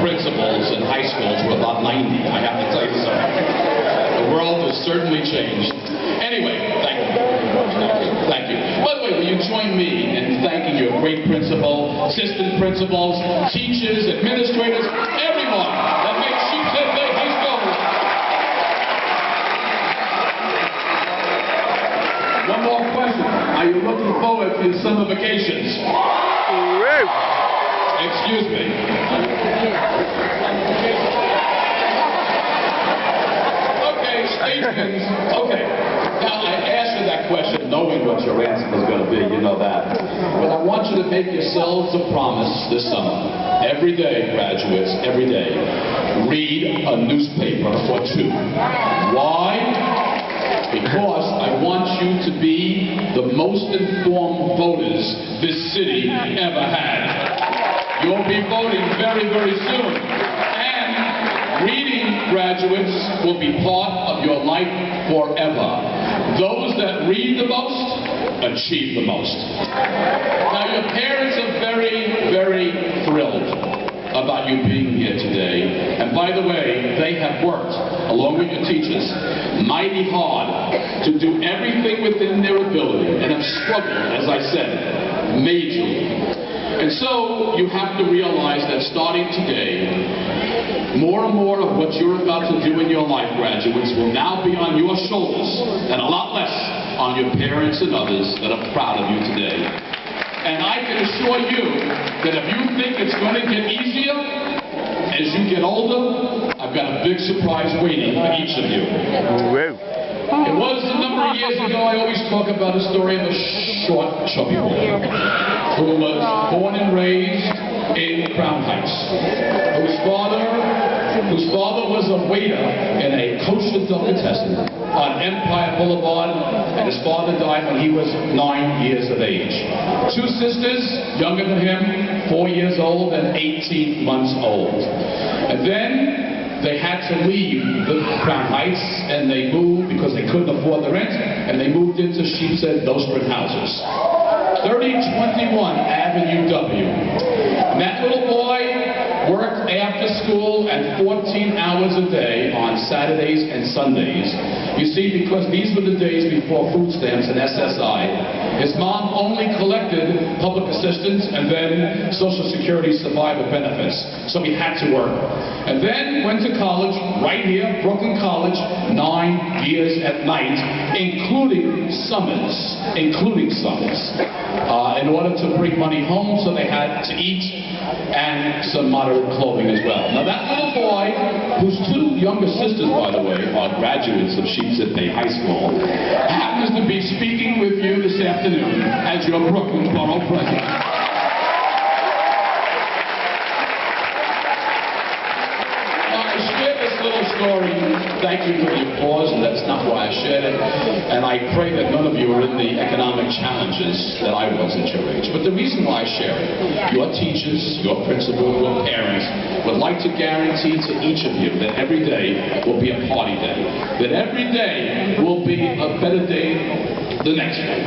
principals in high schools were about 90, I have to tell you something. The world has certainly changed. Anyway, thank you. Thank you. By the way, will you join me in thanking your great principal, assistant principals, teachers, administrators, everyone that makes Sheepshead Bay High School. One more question. Are you looking forward to your summer vacations? Excuse me. Okay, statements. Okay. Now, I asked you that question knowing what your answer was going to be. You know that. But I want you to make yourselves a promise this summer. Every day, graduates, every day, read a newspaper or two. Why? Because I want you to be the most informed voters this city ever had. You'll be voting very, very soon. And reading, graduates, will be part of your life forever. Those that read the most achieve the most. Now, your parents are very, very thrilled about you being here today. And by the way, they have worked, along with your teachers, mighty hard to do everything within their ability and have struggled, as I said, majorly. And so you have to realize that starting today, more and more of what you're about to do in your life, graduates, will now be on your shoulders and a lot less on your parents and others that are proud of you today. And I can assure you that if you think it's going to get easier as you get older, I've got a big surprise waiting for each of you. It was a number of years ago, I always talk about a story of a short, chubby boy who was born and raised in Crown Heights, whose father was a waiter in a kosher delicatessen on Empire Boulevard, and his father died when he was 9 years of age. Two sisters, younger than him, 4 years old and 18 months old. And then they had to leave the Crown Heights, and they moved because they couldn't afford the rent, and they moved into Sheepshead Bay houses. 3021 Avenue W. And that little boy worked after school and 14 hours a day on Saturdays and Sundays. You see, because these were the days before food stamps and SSI, his mom only collected public assistance and then Social Security survivor benefits. So he had to work. And then went to college, right here, Brooklyn College, 9 years at night, including summers. In order to bring money home, so they had to eat and some moderate clothing as well. Now that little boy, whose two younger sisters, by the way, are graduates of Sheepshead Bay High School, happens to be speaking with you this afternoon as your Brooklyn Borough President. Little story. Thank you for the applause, and that's not why I shared it. And I pray that none of you are in the economic challenges that I was at your age. But the reason why I share it, your teachers, your principal, your parents would like to guarantee to each of you that every day will be a party day. That every day will be a better day the next day.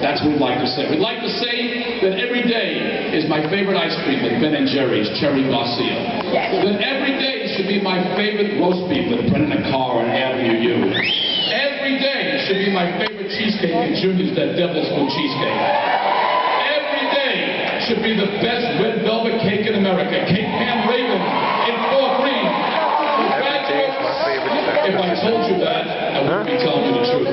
That's what we'd like to say. We'd like to say that every day is my favorite ice cream at Ben & Jerry's, Cherry Garcia. That every day should be my favorite roast beef at Brennan & Carr and Avenue U. Every day should be my favorite cheesecake at Junior's, that Devil's Food Cheesecake. Every day should be the best red velvet cake in America, Cape Ham Raven in Fort Greene. If I told you that, I wouldn't be telling you the truth.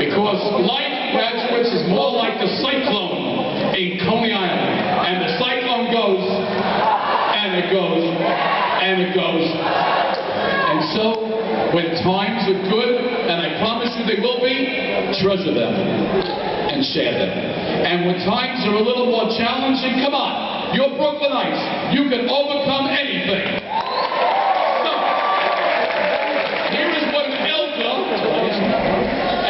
Because life, graduates, is more like the cyclone in Coney Island. And the cyclone goes, and it goes, and it goes. And so, when times are good, and I promise you they will be, treasure them and share them. And when times are a little more challenging, come on, you're Brooklynites. You can overcome anything. So, here is what an elder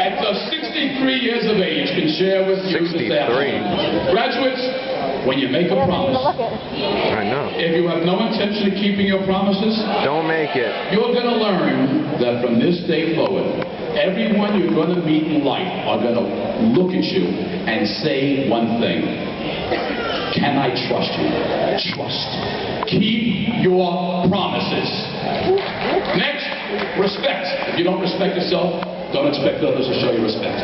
at 63 years of age can share with you this afternoon. Graduates, when you make a promise, I know. if you have no intention of keeping your promises, don't make it. You're going to learn that from this day forward, everyone you're going to meet in life are going to look at you and say one thing. Can I trust you? Trust. Keep your promises. Next, respect. If you don't respect yourself, don't expect others to show you respect.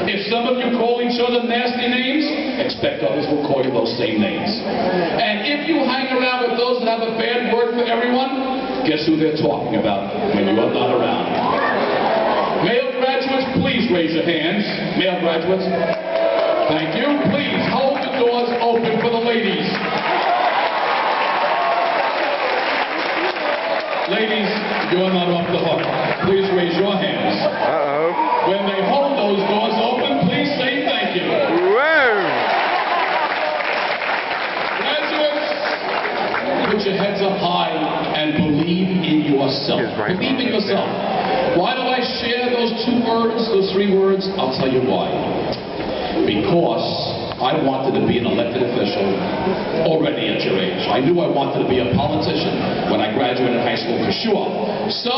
If some of you call each other nasty names, expect others will call you those same names. And if you hang around with those that have a bad word for everyone, guess who they're talking about when you are not around. Male graduates, please raise your hands. Male graduates, thank you. Please hold the doors open for the ladies. Ladies, you're not off the hook. Please raise your hands. Uh-oh. When they hold those doors open, please say thank you. Whoa! Graduates, put your heads up high and believe in yourself. Believe in yourself. Why do I share those those three words? I'll tell you why. Because I wanted to be an elected official already at your age. I knew I wanted to be a politician when I graduated high school for sure. So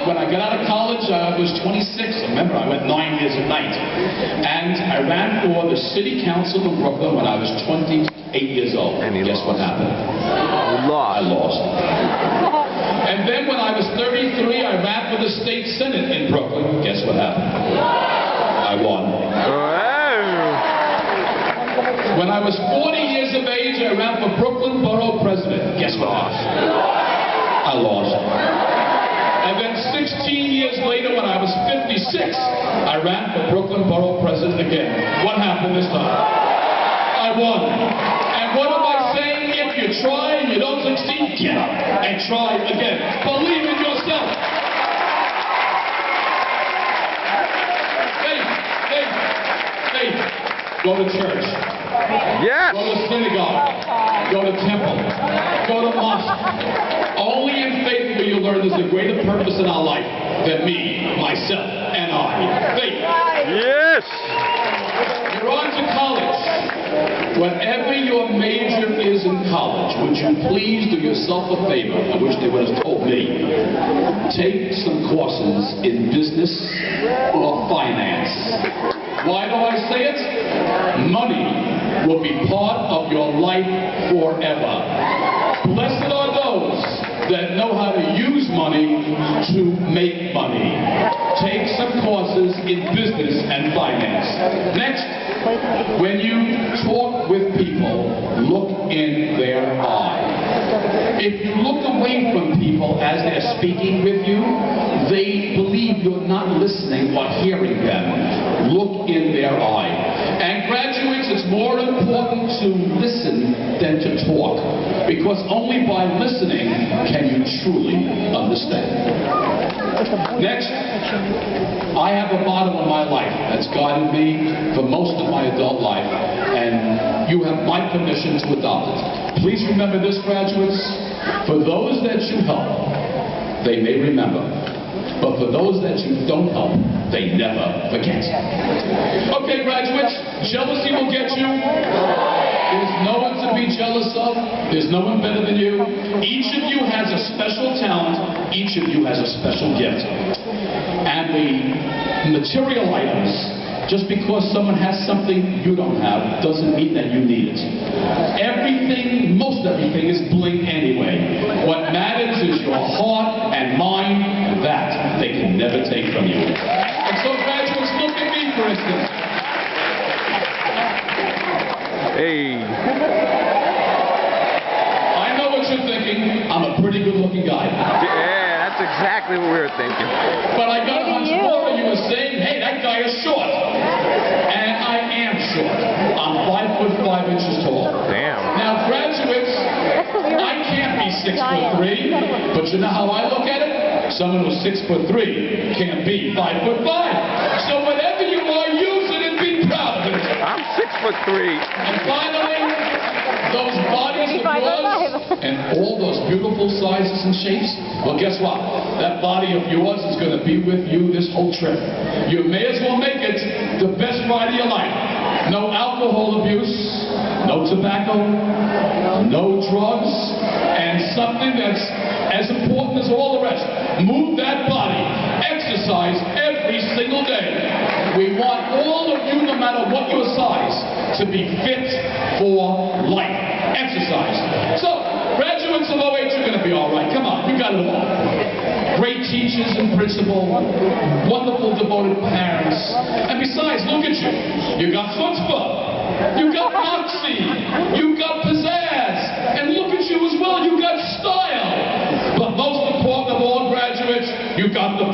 when I got out of college, I was 26. Remember, I went 9 years at night. And I ran for the city council of Brooklyn when I was 28 years old. And guess what happened? I lost. And then when I was 33, I ran for the state senate in Brooklyn. Guess what happened? I won. When I was 40 years of age, I ran for Brooklyn Borough President. Guess what happened? I lost. And then 16 years later, when I was 56, I ran for Brooklyn Borough President again. What happened this time? I won. And what am I saying? If you try and you don't succeed, get up and try again. Believe in yourself. Faith. Go to church. Yes! Go to synagogue. Go to temple. Go to mosque. Only in faith will you learn there's a greater purpose in our life than me, myself, and I. Faith. Yes! You're on to college. Whatever your major is in college, would you please do yourself a favor? I wish they would have told me. Take some courses in business or finance. Why do I say it? Money will be part of your life forever. Blessed are those that know how to use money to make money. Take some courses in business and finance. Next, when you talk with people, look in their eye. If you look away from people as they're speaking with you, they believe you're not listening or hearing them. Look in their eye. And graduates, it's more important to listen than to talk, because only by listening can you truly understand. Next, I have a motto in my life that's guided me for most of my adult life, and you have my permission to adopt it. Please remember this, graduates. For those that you help, they may remember. But for those that you don't help, they never forget. Okay, graduates, jealousy will get you. There's no one to be jealous of. There's no one better than you. Each of you has a special talent. Each of you has a special gift. And the material items, just because someone has something you don't have, doesn't mean that you need it. Everything, most everything is bling anyway. What matters is your heart and mind, and that they can never take from you. And so graduates, look at me, for instance. Hey. I know what you're thinking. I'm a pretty good-looking guy. Yeah, that's exactly what we were thinking. But I got a hunch more of you were saying, hey, that guy is short. And I am short. I'm 5'5" tall. Damn. Now, graduates, I can't be 6'3", but you know how I look at it? Someone who's 6'3" can't be 5'5". So whatever you are, use it and be proud of it. I'm 6'3". And finally, those bodies of yours and all those beautiful sizes and shapes, well, guess what? That body of yours is going to be with you this whole trip. You may as well make it the best ride of your life. No alcohol abuse, no tobacco, no drugs, and something that's as important as all the rest. Move that body. Exercise every single day. We want all of you, no matter what your size, to be fit for life. Exercise. So, graduates of OH are going to be all right. Come on, you got it all. Great teachers and principal, wonderful devoted parents. And besides, look at you. You got chutzpah. You got moxie. You got pizzazz. And look at you as well. You got style. But most important of all, graduates, you got the